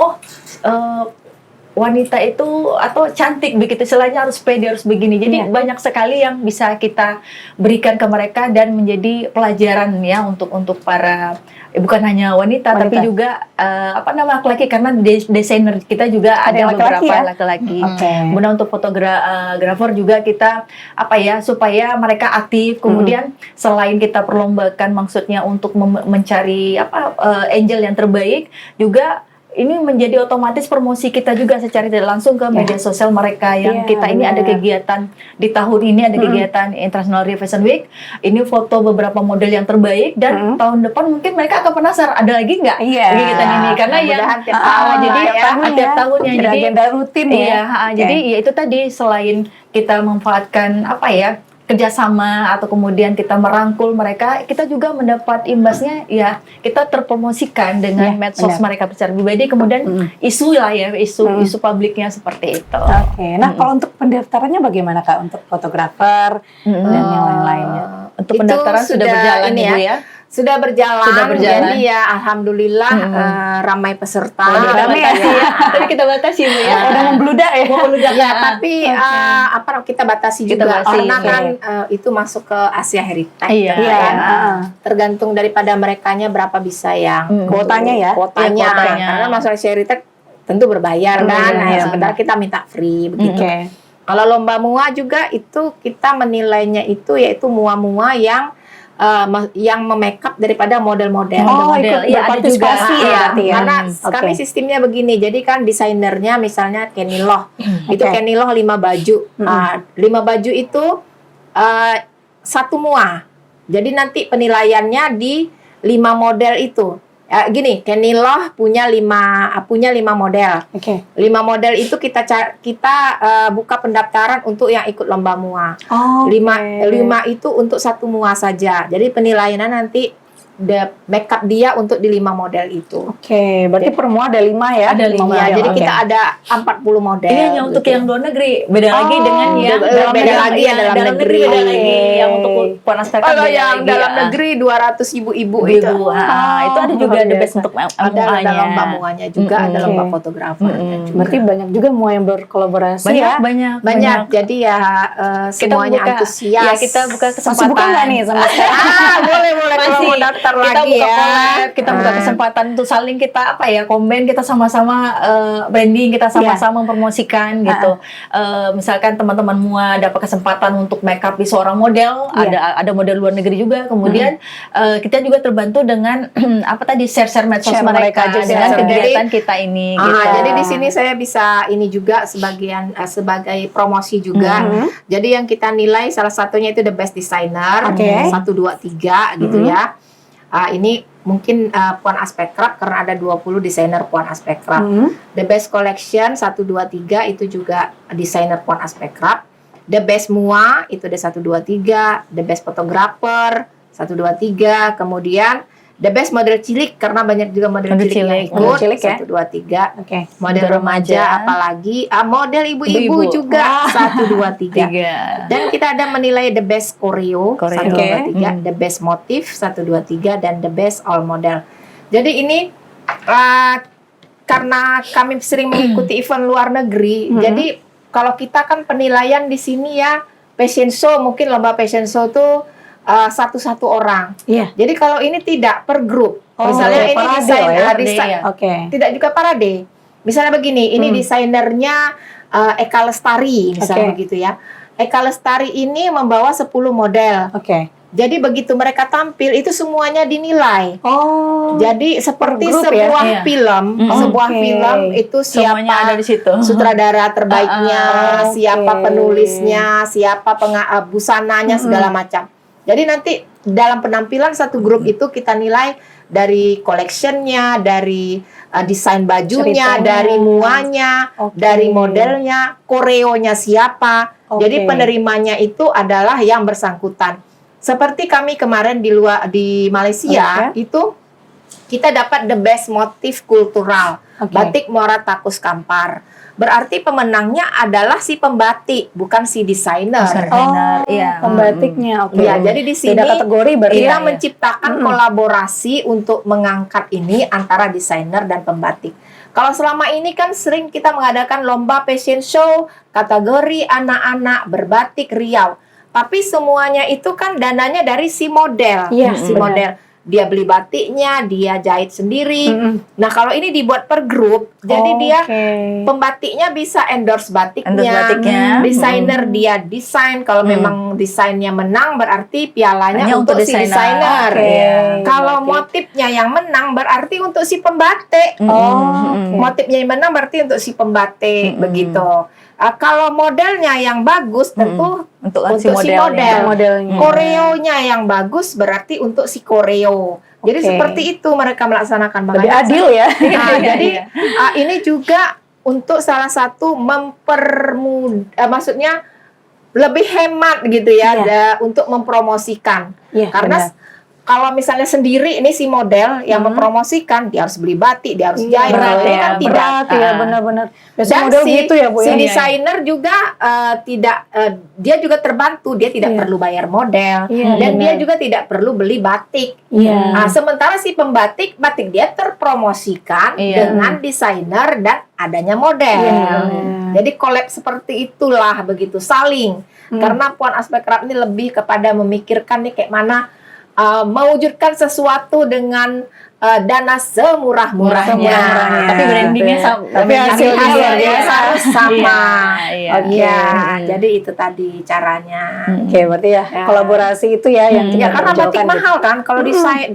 Wanita itu atau cantik begitu istilahnya harus pede, harus begini. Jadi banyak sekali yang bisa kita berikan ke mereka dan menjadi pelajaran ya untuk para bukan hanya wanita tapi juga laki-laki, karena desainer kita juga Ada ada laki-laki beberapa ya? laki-laki. Oke. Kemudian untuk fotografer juga kita supaya mereka aktif. Kemudian selain kita perlombakan maksudnya untuk mencari angel yang terbaik, juga ini menjadi otomatis promosi kita juga secara tidak langsung ke media sosial mereka yang kita ini ada kegiatan di tahun ini, ada kegiatan International Rio Fashion Week. Ini foto beberapa model yang terbaik dan tahun depan mungkin mereka akan penasaran ada lagi nggak kegiatan ini, karena yang Mudah-mudahan tiap tahun jadi tiap tahunnya Ada jadi agenda rutin ya. iya, jadi ya itu tadi, selain kita memanfaatkan kerjasama atau kemudian kita merangkul mereka, kita juga mendapat imbasnya ya kita terpromosikan dengan medsos mereka secara pribadi, kemudian isu publiknya seperti itu. Oke. Nah, kalau untuk pendaftarannya bagaimana Kak untuk fotografer dan yang lain-lainnya? Untuk Itu pendaftaran sudah berjalan ini Ibu ya. Sudah berjalan. Sudah berjalan. Jadi ya alhamdulillah ramai peserta. Ramai ya. Tapi kita batasi Bu ya. Udah membludak ya? Ya, tapi kita batasi Kita juga batasi, karena oke. kan itu masuk ke Asia Heritage. Iya. kan. Iya. Tergantung daripada merekanya berapa bisa yang Kuotanya ya? Kuotanya. Iya, kuotanya. Karena masuk Asia Heritage tentu berbayar kan. Nah, iya, sementara kita minta free begitu. Oke. Kalau lomba mua juga itu kita menilainya itu yaitu mua-mua yang memake-up daripada model-model. Oh, model. ikut Iya, ada berpartisipasi juga. ya berarti ya? Karena Oke. kami sistemnya begini, jadi kan desainernya misalnya Kenny Loh, itu Oke. Kenny Loh 5 baju. 5 baju itu satu mua. Jadi nanti penilaiannya di 5 model itu. Gini, Kenny Loh punya 5 model. Oke. 5 model itu kita buka pendaftaran untuk yang ikut lomba mua. Oh, 5 itu untuk satu mua saja. Jadi penilaiannya nanti makeup dia untuk di 5 model itu. Oke, berarti per mua ada 5 ya? Ada 5 Ya, model. jadi Oke. kita ada 40 model. Ini hanya untuk gitu. yang luar negeri, beda lagi dengan yang beda lagi yang dalam negeri. beda lagi yang untuk Puan Aspek Kalau yang dalam negeri 200 ibu-ibu itu. itu ada juga luar the best biasa. untuk Ada lomba muanya juga, ada Oke. lomba fotografernya juga. Berarti banyak juga mua yang berkolaborasi ya? Banyak. Jadi ya semuanya buka, antusias. ya kita buka Masih kesempatan. buka nggak nih sama saya? boleh kalau mau daftar kita lagi buka ya. collab, kita buka kesempatan untuk saling kita komen, kita sama-sama branding, kita sama-sama mempromosikan gitu. Misalkan teman-teman mua dapat kesempatan untuk makeup di seorang model, ada model luar negeri juga. Kemudian kita juga terbantu dengan share medsos Share mereka mereka juga. dengan Jadi, kegiatan kita ini gitu. Jadi di sini saya bisa ini juga sebagai promosi juga. Jadi yang kita nilai salah satunya itu the best designer, Oke. 1, 2, 3 gitu ya. Ini mungkin Puan Aspekrap karena ada 20 desainer Puan Aspekrap. The best collection 1, 2, 3 itu juga desainer Puan Aspekrap. The best mua itu ada 1, 2, 3. The best photographer 1, 2, 3. Kemudian the best model cilik karena banyak juga model Model cilik yang cilik. ikut. Model cilik ya? 1, 2, 3. Oke. Model remaja apalagi model ibu-ibu Ibu-ibu. juga 1, 2, 3. 3. Dan kita ada menilai the best choreo 1, 2, Oke. 3, the best motif 1, 2, 3 dan the best all model. Jadi ini karena kami sering mengikuti event luar negeri, jadi kalau kita kan penilaian di sini ya fashion show, mungkin lomba fashion show tuh satu-satu orang. Iya. Jadi kalau ini tidak per grup. Misalnya ini parade desain, lah ya. Parade, ya. Oke. tidak juga parade. Misalnya begini, ini desainernya Eka Lestari, misalnya Oke. begitu ya. Eka Lestari ini membawa 10 model. Oke. Jadi begitu mereka tampil itu semuanya dinilai. Oh. Jadi seperti grup ya? sebuah Iya. film, sebuah Oke. film itu Semuanya ada siapa di situ. sutradara terbaiknya, Oke. siapa penulisnya, siapa busananya segala macam. Jadi nanti dalam penampilan satu grup itu kita nilai dari collectionnya, dari desain bajunya, Ceritanya. dari muanya, Oke. dari modelnya, koreonya siapa. Oke. Jadi penerimanya itu adalah yang bersangkutan. Seperti kami kemarin di Malaysia itu kita dapat the best motif kultural Oke. batik Muara Takus Kampar. Berarti pemenangnya adalah si pembatik, bukan si desainer. Desainer, iya. Pembatiknya. Oke. Ya, jadi di sini beda kategori berarti. kita Iya, iya. menciptakan kolaborasi untuk mengangkat ini antara desainer dan pembatik. Kalau selama ini kan sering kita mengadakan lomba fashion show kategori anak-anak berbatik Riau. Tapi semuanya itu kan dananya dari si model. Iya, Si benar. model. Dia beli batiknya, dia jahit sendiri. Mm-mm. Nah, kalau ini dibuat per grup, jadi dia Oke. pembatiknya bisa endorse batiknya. Endorse batiknya. Desainer dia desain. Kalau memang desainnya menang berarti pialanya Hanya untuk untuk si desainer. desainer. Oke. Iya. Kalau Batik. motifnya yang menang berarti untuk si pembatik. Oh, oke. Motifnya yang menang berarti untuk si pembatik begitu. Kalau modelnya yang bagus tentu Untuk untuk si model. Modelnya. Koreonya yang bagus berarti untuk si koreo. Jadi Oke. seperti itu mereka melaksanakan. Lebih Makanya adil ya. Nah, jadi Iya. ini juga untuk salah satu mempermudah, maksudnya lebih hemat gitu ya, untuk mempromosikan. Iya, Karena benar. kalau misalnya sendiri ini si model yang mempromosikan, dia harus beli batik, dia harus jahit. berat Nah, ini ya, kan tidak. Berat ya, benar-benar. Biasanya Dan model gitu ya, Bu si ya. desainer juga tidak, dia juga terbantu, dia tidak Iya. perlu bayar model, Iya, dan benar. dia juga tidak perlu beli batik. Iya. Nah, sementara si batik dia terpromosikan Iya. dengan desainer dan adanya model. Iya. Jadi collab seperti itulah begitu, saling. Karena Puan Aspek Kerap ini lebih kepada memikirkan nih kayak mana mewujudkan sesuatu dengan dana semurah-murahnya. Semurah-murahnya. Tapi brandingnya sama. Tapi hasilnya hasilnya biasa. harus sama. Iya, Oke. Iya, jadi itu tadi caranya. Oke, berarti ya Ya. kolaborasi itu ya yang Ya kita karena batik perjuangkan gitu. mahal kan.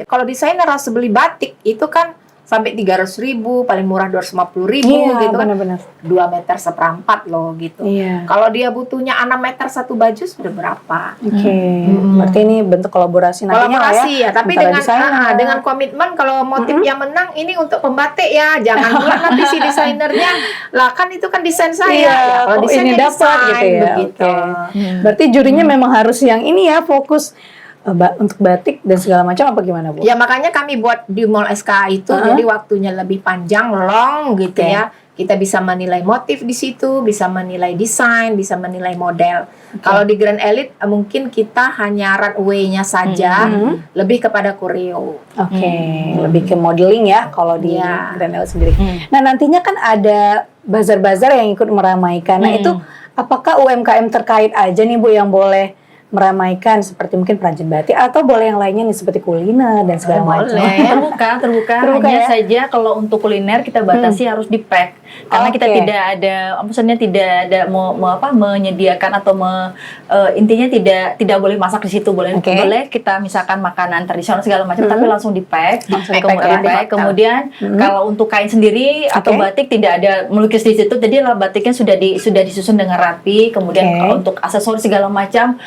Kalau desainer harus beli batik itu kan sampai 300.000, paling murah 250.000 Iya, gitu kan. benar-benar. 2 meter seperempat loh gitu. Iya. Kalau dia butuhnya 6 meter satu baju sudah berapa? Oke, berarti ini bentuk kolaborasi nantinya lah Kolaborasi ya, tapi antara desainer. dengan komitmen kalau motif yang menang ini untuk pembatik ya, jangan pula nanti si desainernya lah kan itu kan desain saya. Iya, Ya, kalau kok desainnya ini dapat desain, gitu ya. begitu. Oke. Berarti jurinya memang harus yang ini ya, fokus untuk batik dan segala macam apa gimana, Bu? Ya makanya kami buat di Mall SKA itu jadi waktunya lebih panjang, long gitu Oke. ya. Kita bisa menilai motif di situ, bisa menilai desain, bisa menilai model. Kalau di Grand Elite mungkin kita hanya runway-nya saja, lebih kepada koreo. Oke, lebih ke modeling ya kalau di Iya. Grand L sendiri. Nah, nantinya kan ada bazar-bazar yang ikut meramaikan. Nah, itu apakah UMKM terkait aja nih, Bu, yang boleh meramaikan seperti mungkin perajin batik atau boleh yang lainnya nih seperti kuliner dan segala macam? terbuka Terbuka hanya ya? saja kalau untuk kuliner kita batasi harus di pack karena kita Oke. tidak ada, maksudnya tidak ada menyediakan atau intinya tidak boleh masak di situ, boleh Oke. boleh kita misalkan makanan tradisional segala macam tapi langsung di pack, Di-pack kemudian ya, di hotel. kemudian kalau untuk kain sendiri atau Oke. batik tidak ada melukis di situ, jadi lah batiknya sudah disusun dengan rapi, kemudian Oke. untuk aksesoris segala macam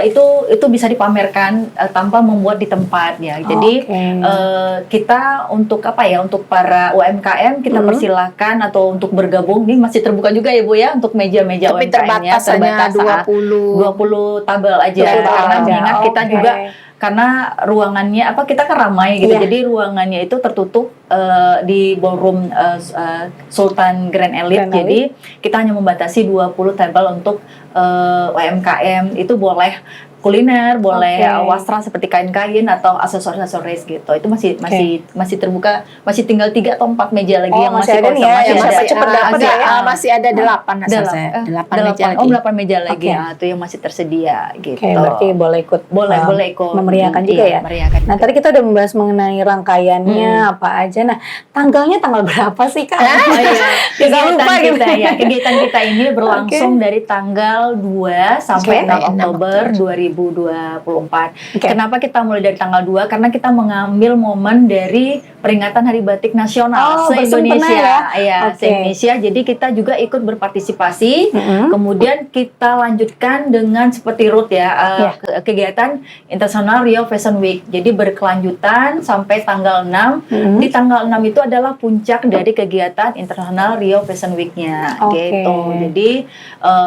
itu bisa dipamerkan tanpa membuat di tempat ya. Jadi Oke. kita untuk apa ya, untuk para UMKM kita persilahkan atau untuk bergabung, ini masih terbuka juga ya Bu ya untuk meja-meja Tapi UMKM-nya terbatas hanya 20. 20 tabel aja 20 karena aja. mengingat kita Oke. juga karena ruangannya kita kan ramai gitu. Iya. Jadi ruangannya itu tertutup di ballroom Sultan Grand Elite. Grand Jadi kita hanya membatasi 20 tabel untuk UMKM itu boleh kuliner, boleh Oke. wastra seperti kain-kain atau aksesoris-aksesoris gitu. Itu masih terbuka, masih tinggal 3 atau 4 meja lagi Oh, yang masih masih ada kosong. nih ya, Masih yang ada. cepet dapat ya. masih ada 8 asal saya. 8 meja lagi. 8 meja lagi. Oke. Itu yang masih tersedia gitu. Oke, berarti boleh ikut. boleh ikut. Memeriahkan juga Iya, ya. meriahkan Nah, juga. tadi kita udah membahas mengenai rangkaiannya apa aja. Nah, tanggalnya tanggal berapa sih, Kak? Oh iya, Bisa lupa gitu. kegiatan kita ini berlangsung dari tanggal 2 sampai Oke. 6 Oktober 2024. Oke. Kenapa kita mulai dari tanggal 2? Karena kita mengambil momen dari peringatan Hari Batik Nasional Oh, bersempena se-Indonesia. ya? Iya, Oke. se-Indonesia. Jadi kita juga ikut berpartisipasi. Kemudian kita lanjutkan dengan seperti root ya, Iya. kegiatan International Rio Fashion Week. Jadi berkelanjutan sampai tanggal 6. Di tanggal 6 itu adalah puncak dari kegiatan International Rio Fashion Week-nya Oke. gitu. Jadi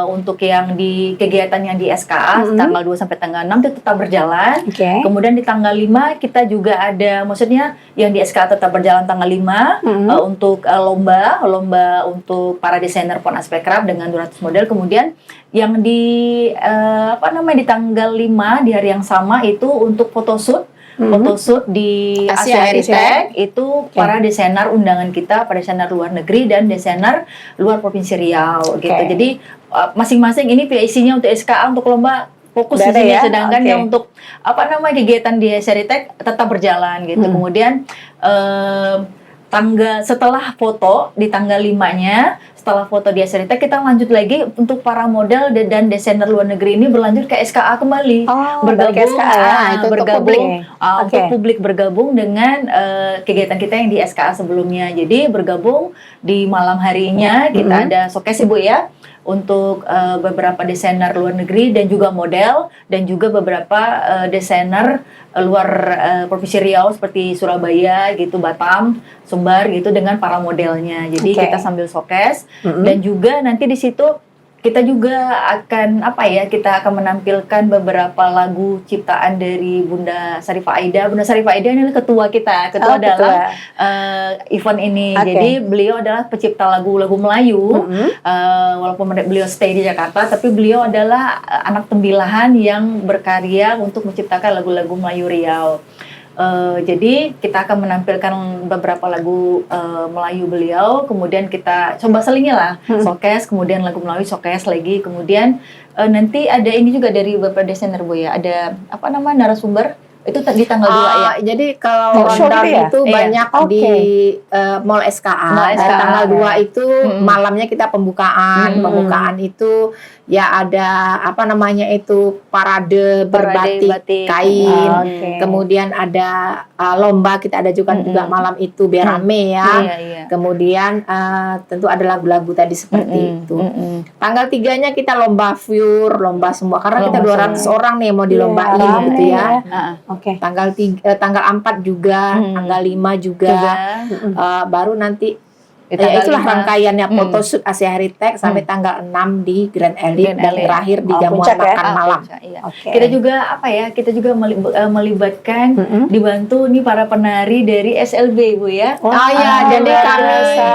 untuk yang di kegiatan yang di SKA tanggal 2 sampai tanggal 6 itu tetap berjalan. Oke. Kemudian di tanggal 5 kita juga ada, maksudnya yang di SKA tetap berjalan tanggal 5 untuk lomba untuk para desainer Pon Aspekraf dengan 200 model. Kemudian yang di di tanggal 5 di hari yang sama itu untuk photoshoot di Asia Asia Heritage itu Oke. para desainer undangan kita, para desainer luar negeri dan desainer luar Provinsi Riau gitu. Oke. Jadi masing-masing ini PIC-nya untuk SKA untuk lomba fokus Udah di ada sini, ya? sedangkan Oke. yang untuk kegiatan di Asia Heritage tetap berjalan gitu. Kemudian setelah foto di tanggal 5-nya, setelah foto di Asia Heritage kita lanjut lagi untuk para model dan desainer luar negeri ini berlanjut ke SKA kembali. Oh, balik ke SKA ya. Itu untuk bergabung publik. untuk Oke. publik bergabung dengan kegiatan kita yang di SKA sebelumnya. Jadi bergabung di malam harinya kita ada showcase Ibu ya untuk beberapa desainer luar negeri dan juga model dan juga beberapa desainer luar Provinsi Riau seperti Surabaya gitu, Batam, Sumbar gitu dengan para modelnya. Jadi Oke. kita sambil showcase dan juga nanti di situ kita juga akan kita akan menampilkan beberapa lagu ciptaan dari Bunda Sarifah Aida. Bunda Sarifah Aida ini ketua kita, Oh, ketua dalam ketua. event ini. Oke. Jadi beliau adalah pencipta lagu-lagu Melayu. Walaupun beliau stay di Jakarta, tapi beliau adalah anak tembilahan yang berkarya untuk menciptakan lagu-lagu Melayu Riau. Jadi kita akan menampilkan beberapa lagu Melayu beliau, kemudian kita coba selingi lah showcase, kemudian lagu Melayu showcase lagi, kemudian nanti ada ini juga dari beberapa desainer Bu ya, ada narasumber itu di tanggal 2 ya. Jadi kalau Talk show rundown gitu ya? itu Iya. banyak Oke. di Mall SKA. Mall Dan SKA. tanggal 2 itu malamnya kita pembukaan. Pembukaan itu ya ada parade berbatik batik. kain. Oke. Kemudian ada lomba, kita ada juga malam itu biar rame ya. Iya. Kemudian tentu ada lagu-lagu tadi seperti itu. Tanggal 3-nya kita lomba viewer, lomba semua karena kita Lomba 200 orang nih mau dilombain Iya, gitu rame ya. Oke. Tanggal 4 juga, tanggal 5 juga. Baru nanti Di tanggal itulah 5. rangkaiannya photoshoot Asia Heritage sampai tanggal 6 di Grand Elite Grand dan Elite. terakhir di Oh, jamuan puncak ya? makan malam. Iya. Oke. Kita juga melibatkan dibantu nih para penari dari SLB Bu ya. Oh iya, jadi luar kami biasa.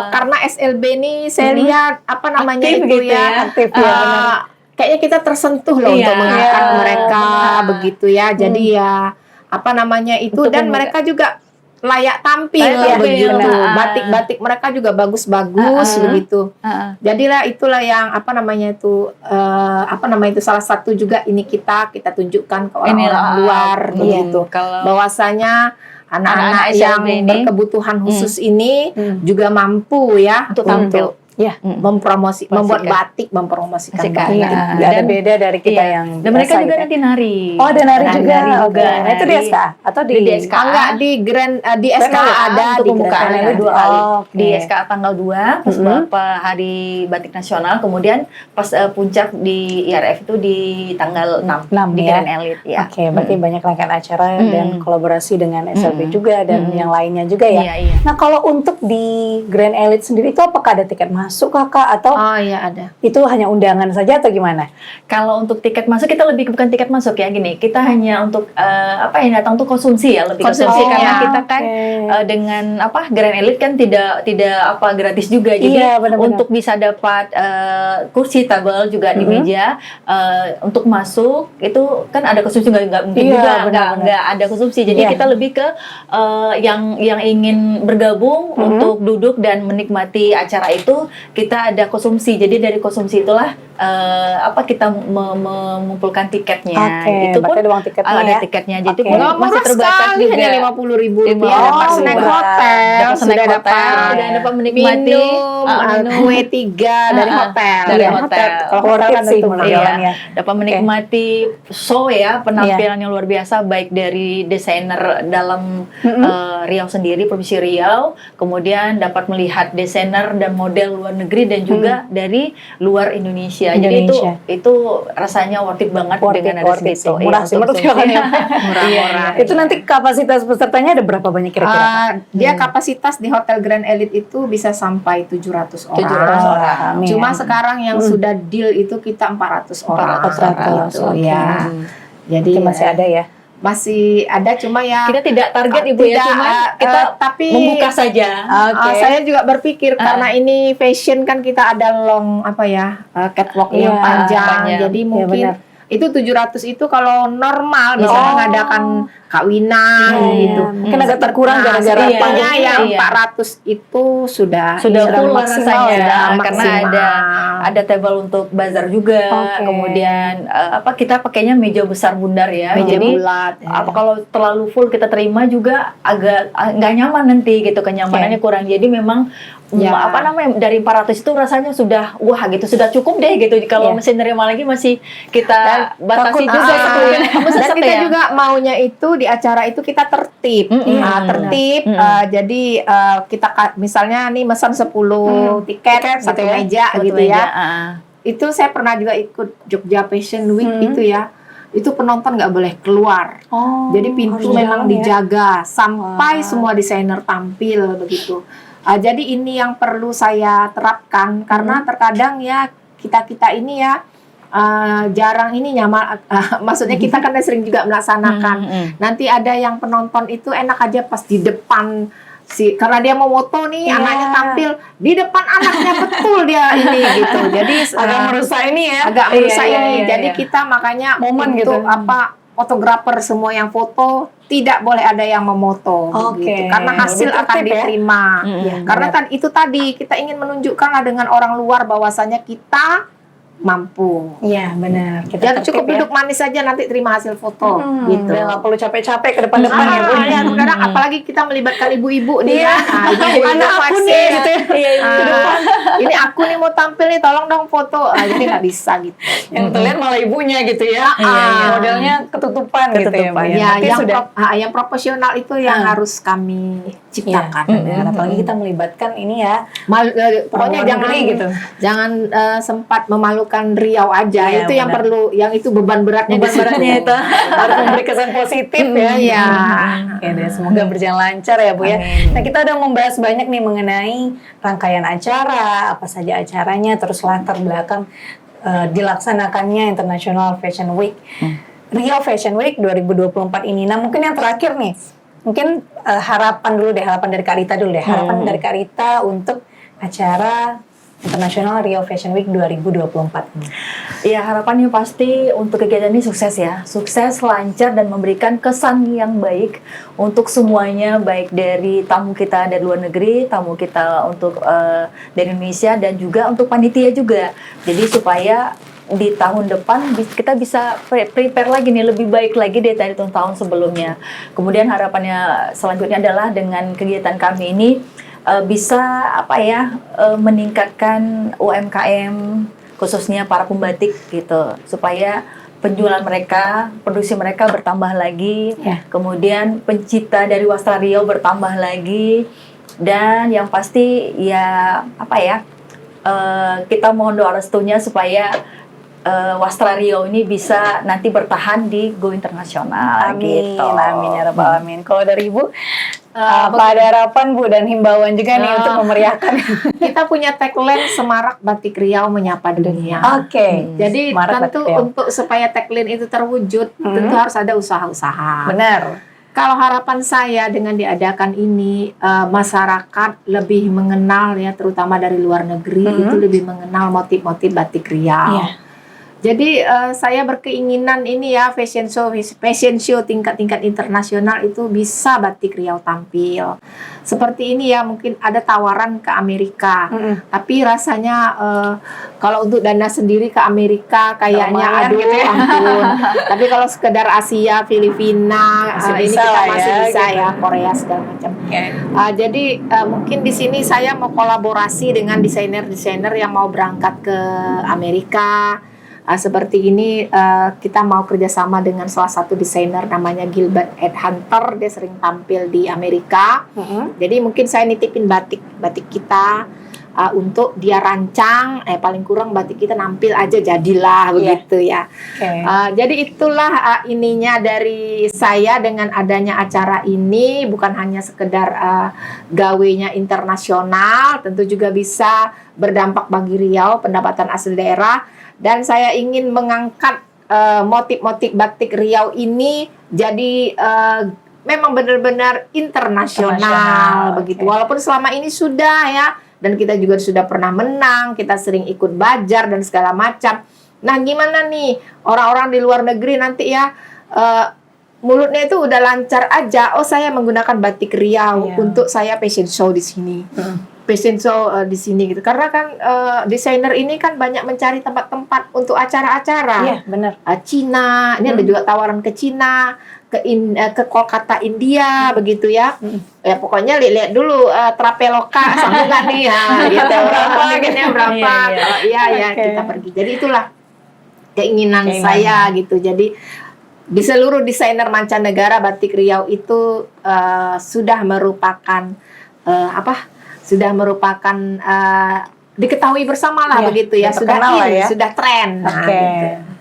karena SLB ini saya lihat Aktif itu gitu ya, ya. Aktif ya, benar. kayaknya kita tersentuh loh Iya, untuk mengangkat iya, mereka benar. begitu ya. Jadi ya itu Untuk dan mereka juga layak tampil Layak tampil, begitu. benar. Batik-batik mereka juga bagus-bagus begitu. Jadilah itulah yang salah satu juga ini kita tunjukkan ke orang-orang luar begitu. Kalau Bahwasanya anak-anak Anak-anak yang SLB ini, berkebutuhan khusus ini juga mampu ya Untuk tampil. Ya. membuat batik, mempromosikan Promosikan. batik. Iya, Dan- nggak ada beda dari kita iya. yang Dan mereka biasa juga gitu ya. nanti nari. Oh, ada nari juga. Nari juga. Oke. Nah, itu di SKA atau di SKA. Enggak di di SKA ada untuk di pembukaan Grand ada Elite. 2 kali. Oh, oke. Di SKA tanggal 2 pas beberapa hari batik nasional, kemudian pas puncak di IRF itu di tanggal 6 6 di ya. Grand Elite ya. Oke, berarti banyak rangkaian acara dan kolaborasi dengan SLB juga dan yang lainnya juga ya. Iya. Nah, kalau untuk di Grand Elite sendiri itu apakah ada tiket masuk Kakak atau Oh iya ada. itu hanya undangan saja atau gimana? Kalau untuk tiket masuk kita lebih bukan tiket masuk ya gini, kita hanya untuk datang tuh konsumsi ya, lebih Konsumsi, konsumsi karena ya. kita kan dengan Grand Elite kan tidak gratis juga, jadi Iya, benar-benar. untuk bisa dapat kursi tabel juga di meja untuk masuk itu kan ada konsumsi, nggak mungkin Iya, juga benar-benar. nggak ada konsumsi, jadi Iya. kita lebih ke yang ingin bergabung untuk duduk dan menikmati acara itu kita ada konsumsi, jadi dari konsumsi itulah kita mengumpulkan tiketnya. Oke, Itu pun berarti ada uang tiketnya ada ya? tiketnya, jadi Oke. pun Nggak masih murah terbatas sekali, juga. hanya 50.000 Oh, rupiah. Dapat snack murah. hotel, Dapat snack sudah hotel, dan dapat menikmati minum. kue 3 dari hotel. dari Iya, hotel. Kalau hotel kan sih tentu murah. jalan ya. Dapat menikmati show ya, penampilan yang luar biasa baik dari desainer dalam Riau sendiri, Provinsi Riau, kemudian dapat melihat desainer dan model luar negeri dan juga dari luar Indonesia. Jadi itu rasanya worth it banget dengan ada segitu. Murah sih menurut konsumsi. Murah-murah. Itu nanti kapasitas pesertanya ada berapa banyak kira-kira? Dia kapasitas di Hotel Grand Elite itu bisa sampai 700 orang. 700 orang. Amin. Cuma sekarang yang sudah deal itu kita 400 orang. 400, Gitu, oke. ya. Jadi Itu masih ada ya? masih ada, cuma ya Kita tidak target Ibu ya, tidak, cuma kita tapi membuka saja. Oke. saya juga berpikir karena ini fashion kan kita ada catwalk Iya, yang panjang. panjang. Jadi Iya, mungkin benar. itu 700 itu kalau normal misalnya mengadakan kawinan Iya, gitu. mungkin agak terkurang gara-gara setidaknya pandemi. yang Iya. 400 itu sudah Sudah full lah maksimal rasanya, ya, karena maksimal. ada table untuk bazar juga. Oke. Kemudian kita pakainya meja besar bundar ya. Meja Jadi bulat, ya. kalau terlalu full kita terima juga agak nggak nyaman nanti gitu, kenyamanannya kurang. Jadi memang Ya. dari 400 itu rasanya sudah wah gitu, sudah cukup deh gitu. Kalau Ya. mesin nerima lagi masih kita batasi takut juga juga sebetulnya. Kamu dan sesek kita ya? juga maunya itu di acara itu kita tertib. Tertib. Jadi kita misalnya nih mesan 10 tiket satu gitu ya. meja Satu gitu meja, ya. Itu saya pernah juga ikut Jogja Fashion Week itu ya. Itu penonton nggak boleh keluar. Oh, Jadi pintu harus memang jalan ya? dijaga sampai semua desainer tampil begitu. Jadi ini yang perlu saya terapkan karena terkadang ya kita ini ya jarang ini maksudnya kita kan sering juga melaksanakan. Nanti ada yang penonton itu enak aja pas di depan karena dia mau foto nih, anaknya tampil di depan anaknya, betul dia ini gitu. Jadi agak merusak ini ya. agak merusak Iya, ini. iya, Jadi iya. kita makanya Momen untuk gitu. fotografer semua yang foto tidak boleh ada yang memoto Oke. gitu. Karena hasil Lebih akan tertib ya. diterima. Iya, Karena benar. itu tadi kita ingin menunjukkan lah dengan orang luar bahwasanya kita mampu. Iya, benar. Kita Jangan tertib cukup ya. duduk manis saja nanti terima hasil foto gitu. Udah nggak perlu capek-capek ke depan-depan ya, Bu. Ya, kadang apalagi kita melibatkan ibu-ibu nih Iya. kan. Ibu-ibu Anak aku pasti, nih, gitu ya. Iya, ini aku nih mau tampil nih, tolong dong foto. Jadi nggak bisa gitu. Yang terlihat malah ibunya gitu ya. Iya. Modelnya ketutupan gitu ya, Bu. Ketutupan. Ya, Tapi yang sudah yang proporsional itu yang harus kami ciptakan. benar. Apalagi kita melibatkan ini ya. Pokoknya luar jangan negeri gitu. jangan sempat memalukan Riau aja. Iya, Itu yang benar. perlu, yang itu beban beratnya di situ. itu. Harus memberi kesan positif ya. Iya. Oke deh, semoga berjalan lancar ya Bu ya. Nah, kita udah membahas banyak nih mengenai rangkaian acara, apa saja acaranya, terus latar belakang dilaksanakannya International Fashion Week. Riau Fashion Week 2024 ini. Nah, mungkin yang terakhir nih, mungkin harapan dulu deh, harapan dari Kak Rita dulu deh. Harapan dari Kak Rita untuk acara International Riau Fashion Week 2024 ini. Ya, harapannya pasti untuk kegiatan ini sukses ya. Sukses, lancar, dan memberikan kesan yang baik untuk semuanya, baik dari tamu kita dari luar negeri, tamu kita untuk dari Indonesia, dan juga untuk panitia juga. Jadi supaya di tahun depan kita bisa prepare lagi nih, lebih baik lagi dari tahun sebelumnya. Kemudian harapannya selanjutnya adalah dengan kegiatan kami ini bisa meningkatkan UMKM khususnya para pembatik gitu, supaya penjualan mereka, produksi mereka bertambah lagi, kemudian pencipta dari Wastra Riau bertambah lagi, dan yang pasti kita mohon doa restunya supaya Wastra Riau ini bisa nanti bertahan di go internasional. Amin, gitu. amin ya rabbal alamin. Kalau dari Ibu, Apa ada harapan Bu dan himbauan juga nih untuk memeriahkan? Kita punya tagline Semarak Batik Riau Menyapa Dunia. Oke. Jadi Semarak tentu Batik Riau. untuk supaya tagline itu terwujud, tentu harus ada usaha-usaha. Benar. Kalau harapan saya dengan diadakan ini, masyarakat lebih mengenal ya, terutama dari luar negeri itu lebih mengenal motif-motif batik Riau. Iya. Jadi saya berkeinginan ini ya fashion show tingkat-tingkat internasional itu bisa batik Riau tampil. Seperti ini ya, mungkin ada tawaran ke Amerika, tapi rasanya kalau untuk dana sendiri ke Amerika kayaknya Lumayan aduh gitu ya. ampun. Tapi kalau sekedar Asia, Filipina, ini bisa kita lah masih ya, bisa gitu. ya, Korea segala macam. Okay. Jadi mungkin di sini saya mau kolaborasi dengan desainer-desainer yang mau berangkat ke Amerika. Seperti ini kita mau kerjasama dengan salah satu desainer namanya Gilbert Ed Hunter. Dia sering tampil di Amerika. Jadi mungkin saya nitipin batik kita untuk dia rancang. Paling kurang batik kita nampil aja jadilah begitu ya. Okay. Jadi itulah ininya dari saya dengan adanya acara ini, bukan hanya sekedar gawenya internasional, tentu juga bisa berdampak bagi Riau, pendapatan asli daerah. Dan saya ingin mengangkat motif-motif batik Riau ini jadi memang benar-benar internasional begitu. Walaupun selama ini sudah ya, dan kita juga sudah pernah menang, kita sering ikut bajar dan segala macam. Nah, gimana nih orang-orang di luar negeri nanti ya mulutnya itu udah lancar aja. Oh, saya menggunakan batik Riau untuk saya fashion show di sini. Fashion show di sini gitu. Karena kan desainer ini kan banyak mencari tempat-tempat untuk acara-acara. Iya, benar. Cina, ini ada juga tawaran ke Cina, ke Kolkata India begitu ya. Ya pokoknya lihat dulu Traveloka sanggup nggak nih ya gitu. Berapa? Kalau iya kita pergi. Jadi itulah keinginan saya gitu. Jadi di seluruh desainer mancanegara batik Riau itu sudah merupakan sudah merupakan diketahui bersama lah begitu ya, sudah sudah tren. Gitu.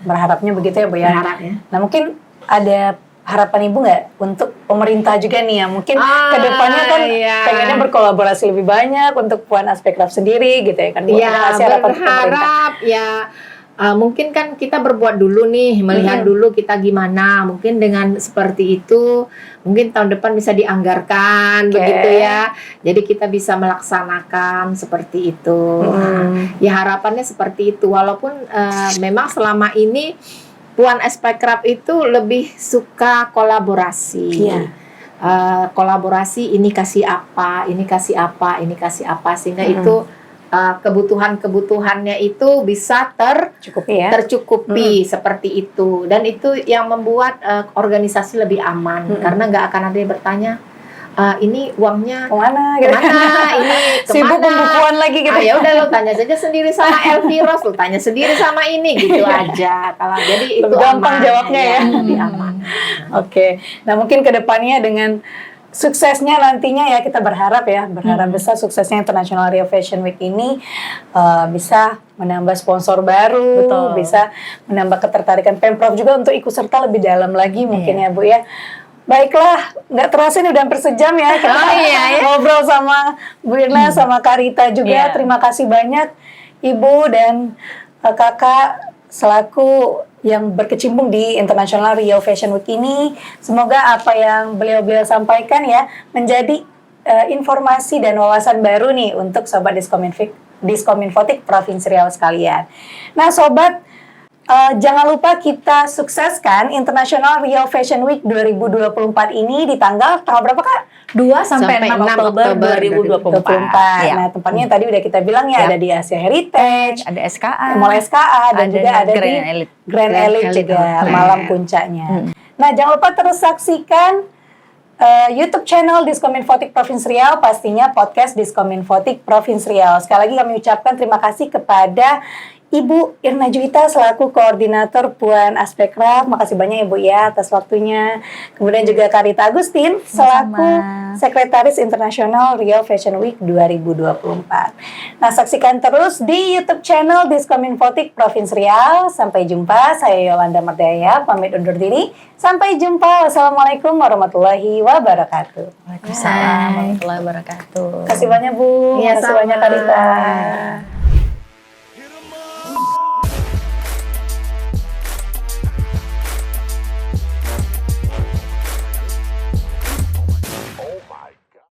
Berharapnya begitu ya Bu ya. Berharapnya. Nah mungkin ada harapan Ibu nggak untuk pemerintah juga nih ya, mungkin kedepannya kan pengennya berkolaborasi lebih banyak untuk Puan Aspekraf sendiri gitu ya kan Bu. Berharap ya. Mungkin kan kita berbuat dulu nih, melihat dulu kita gimana. Mungkin dengan seperti itu, mungkin tahun depan bisa dianggarkan begitu ya. Jadi kita bisa melaksanakan seperti itu. Ya harapannya seperti itu. Walaupun memang selama ini Puan Aspekraf itu lebih suka kolaborasi. Kolaborasi ini kasih apa, ini kasih apa, ini kasih apa, sehingga itu kebutuhannya itu bisa tercukupi seperti itu, dan itu yang membuat organisasi lebih aman karena nggak akan ada yang bertanya ini uangnya kemana gitu. Ini sibuk pembukuan lagi gitu. Ya udah lo tanya saja sendiri sama Elviros, lo tanya sendiri sama ini gitu aja. Kalau jadi itu gampang jawabnya ya. Lebih aman. Oke. Nah mungkin kedepannya dengan suksesnya nantinya ya, kita berharap besar suksesnya International Riau Fashion Week ini bisa menambah sponsor baru, bisa menambah ketertarikan Pemprov juga untuk ikut serta lebih dalam lagi mungkin ya Bu ya. Baiklah, nggak terasa ini udah hampir sejam ya kita ngobrol sama Bu Irna sama Kak Rita juga. Terima kasih banyak Ibu dan Kakak selaku yang berkecimpung di International Riau Fashion Week ini. Semoga apa yang beliau-beliau sampaikan ya menjadi informasi dan wawasan baru nih untuk Sobat Diskominfotik Provinsi Riau sekalian. Nah Sobat, jangan lupa kita sukseskan International Riau Fashion Week 2024 ini di tanggal berapa Kak? 2 sampai 6 Oktober 2024. Nah, tempatnya tadi udah kita bilang ya, ada di Asia Heritage, ada SKA, Mall SKA, dan juga ada di Elite. Grand Elite juga malam puncaknya. Nah, jangan lupa terus saksikan YouTube channel Diskominfotik Provinsi Riau, pastinya podcast Diskominfotik Provinsi Riau. Sekali lagi kami ucapkan terima kasih kepada Ibu Irna Juwita selaku Koordinator Puan Aspekraf. Makasih banyak Ibu ya atas waktunya. Kemudian juga Karita Agustin selaku Sama-sama. Sekretaris Internasional Riau Fashion Week 2024. Nah, saksikan terus di YouTube channel Diskominfotik Provinsi Riau. Sampai jumpa, saya Yolanda Mardaya, pamit undur diri. Sampai jumpa. Wassalamualaikum warahmatullahi wabarakatuh. Waalaikumsalam warahmatullahi wabarakatuh. Kasih banyak Bu, Iya, kasih banyak sama. Karita.